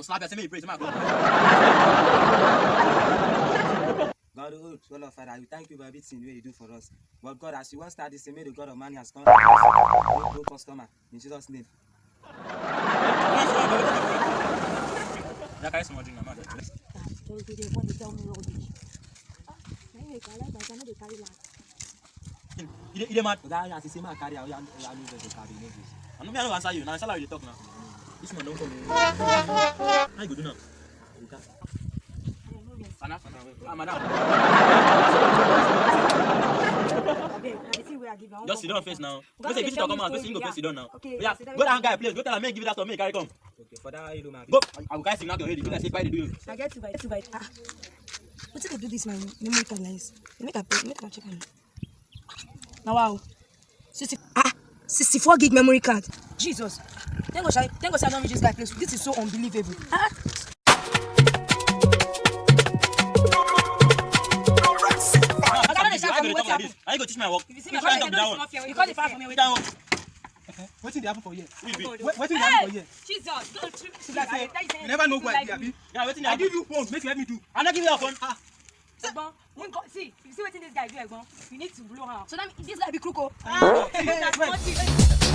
slap you. Say me you pray. Say me go. God, oh, God of Father, we thank you for everything you do for us. But God, as you want to start this, may the God of money has come to us. No customer. In Jesus' name. That carry some drink, man. You mad? That as you say, my carry, I know the carry. I don't answer you. Now answer how you talk now. This man don't come. How you go do now? Sana. Madam. Just sit down first now. You say visitor come out, first you go first sit down now. Okay. Yeah, go down guy, please. Go tell him, make give it that to me, carry come. Okay, for that, you Go. I will guys signal your head. You guys say, why they do you? I get to buy. What did they do this, man? Memory card lines. Make a check on. Now, wow. 64 gig memory card. Jesus. Thank God I don't reach this guy place. This is so unbelievable. I go teach my work. You see me, you call the fire for me. Wait down. What did they happen for here? Wait. What did they happen for here? Jesus, don't You never know what I be. Yeah, waiting. I give you phone, make you help me do. I'm not giving you a phone. See, you see what this guy do, you need to blow her. So that this guy be crook. Wait.